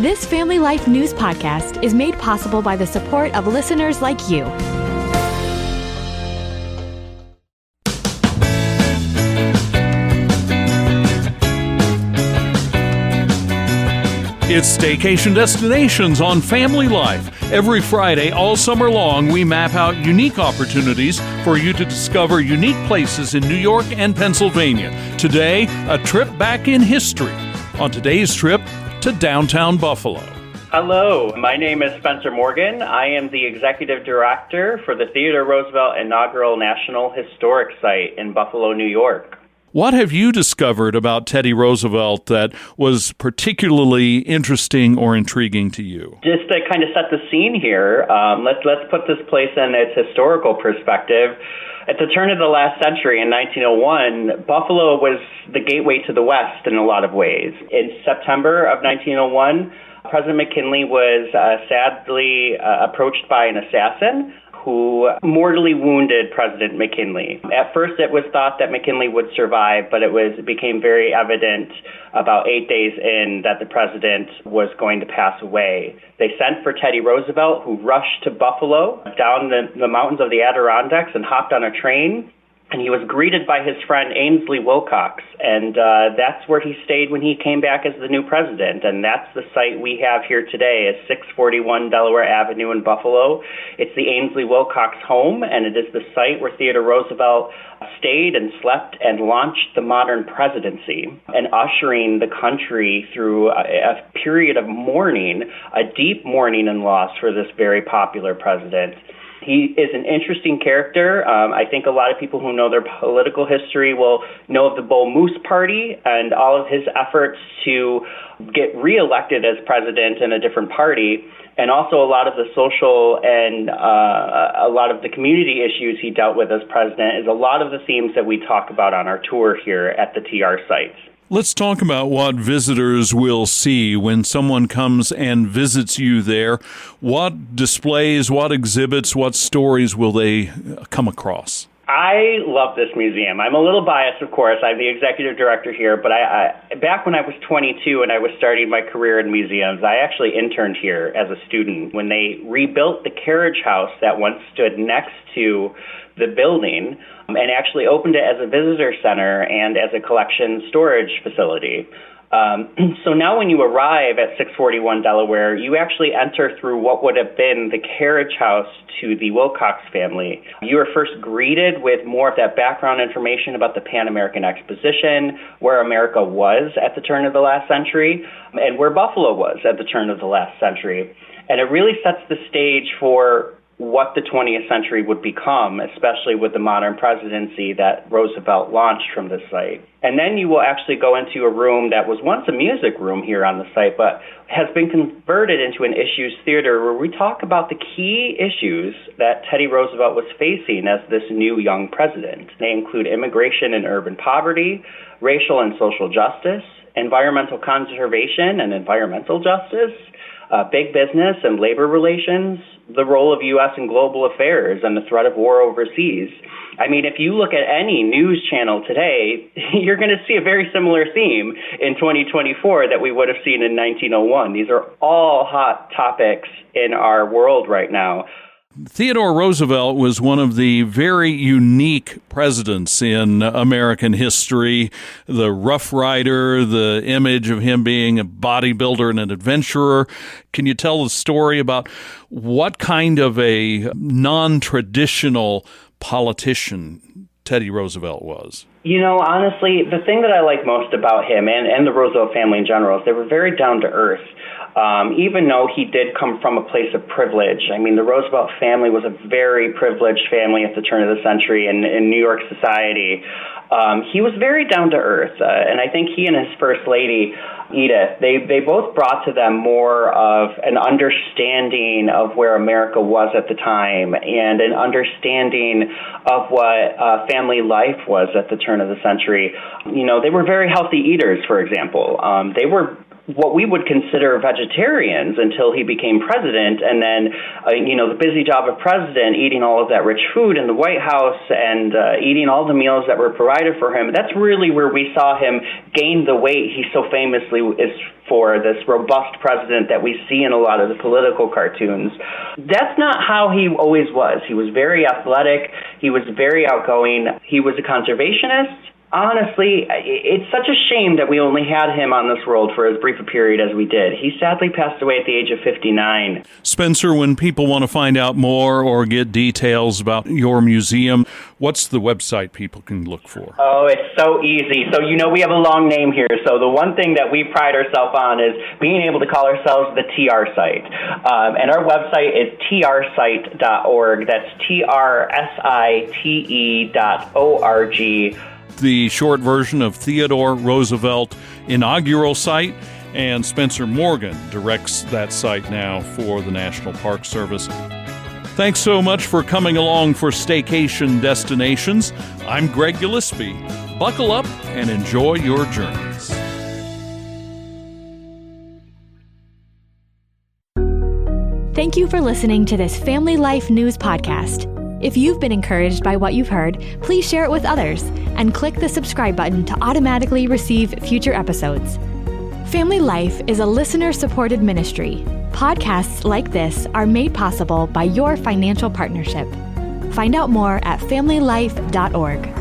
This Family Life News podcast is made possible by the support of listeners like you. It's Staycation Destinations on Family Life. Every Friday, all summer long, we map out unique opportunities for you to discover unique places in New York and Pennsylvania. Today, a trip back in history. On today's trip to downtown Buffalo. Hello, my name is Spencer Morgan. I am the Executive Director for the Theodore Roosevelt Inaugural National Historic Site in Buffalo, New York. What have you discovered about Teddy Roosevelt that was particularly interesting or intriguing to you? Just to kind of set the scene here, let's put this place in its historical perspective. At the turn of the last century, in 1901, Buffalo was the gateway to the West in a lot of ways. In September of 1901, President McKinley was sadly approached by an assassin who mortally wounded President McKinley. At first, it was thought that McKinley would survive, but it became very evident about 8 days in that the president was going to pass away. They sent for Teddy Roosevelt, who rushed to Buffalo, down the mountains of the Adirondacks, and hopped on a train. And he was greeted by his friend Ainsley Wilcox, and that's where he stayed when he came back as the new president. And that's the site we have here today, is 641 Delaware Avenue in Buffalo. It's the Ainsley Wilcox home, and it is the site where Theodore Roosevelt stayed and slept and launched the modern presidency, and ushering the country through a period of mourning, a deep mourning and loss for this very popular president. He is an interesting character. I think a lot of people who know their political history will know of the Bull Moose Party and all of his efforts to get reelected as president in a different party, and also a lot of the social and a lot of the community issues he dealt with as president is a lot of the themes that we talk about on our tour here at the TR sites. Let's talk about what visitors will see when someone comes and visits you there. What displays, what exhibits, what stories will they come across? I love this museum. I'm a little biased, of course. I'm the executive director here, but I back when I was 22 and I was starting my career in museums, I actually interned here as a student when they rebuilt the carriage house that once stood next to the building and actually opened it as a visitor center and as a collection storage facility. So now when you arrive at 641 Delaware, you actually enter through what would have been the carriage house to the Wilcox family. You are first greeted with more of that background information about the Pan American Exposition, where America was at the turn of the last century, and where Buffalo was at the turn of the last century. And it really sets the stage for what the 20th century would become, especially with the modern presidency that Roosevelt launched from this site. And then you will actually go into a room that was once a music room here on the site, but has been converted into an issues theater where we talk about the key issues that Teddy Roosevelt was facing as this new young president. They include immigration and urban poverty, racial and social justice, environmental conservation and environmental justice, big business and labor relations, the role of U.S. in global affairs, and the threat of war overseas. I mean, if you look at any news channel today, you're going to see a very similar theme in 2024 that we would have seen in 1901. These are all hot topics in our world right now. Theodore Roosevelt was one of the very unique presidents in American history. The Rough Rider, the image of him being a bodybuilder and an adventurer. Can you tell the story about what kind of a non-traditional politician Teddy Roosevelt was? You know, honestly, the thing that I like most about him and the Roosevelt family in general is they were very down to earth. Even though he did come from a place of privilege. I mean, the Roosevelt family was a very privileged family at the turn of the century in New York society. He was very down to earth, and I think he and his first lady, Edith, they both brought to them more of an understanding of where America was at the time and an understanding of what family life was at the turn of the century. You know, they were very healthy eaters, for example. They were what we would consider vegetarians until he became president. And then, the busy job of president, eating all of that rich food in the White House and eating all the meals that were provided for him, that's really where we saw him gain the weight he so famously is for, this robust president that we see in a lot of the political cartoons. That's not how he always was. He was very athletic. He was very outgoing. He was a conservationist. Honestly, it's such a shame that we only had him on this world for as brief a period as we did. He sadly passed away at the age of 59. Spencer, when people want to find out more or get details about your museum, what's the website people can look for? Oh, it's so easy. So, we have a long name here. So the one thing that we pride ourselves on is being able to call ourselves the TR site. And our website is trsite.org. That's TRSITE.org. The short version of Theodore Roosevelt inaugural site, and Spencer Morgan directs that site now for the National Park Service. Thanks so much for coming along for Staycation Destinations. I'm Greg Gillespie. Buckle up and enjoy your journeys. Thank you for listening to this Family Life News podcast. If you've been encouraged by what you've heard, please share it with others and click the subscribe button to automatically receive future episodes. Family Life is a listener-supported ministry. Podcasts like this are made possible by your financial partnership. Find out more at familylife.org.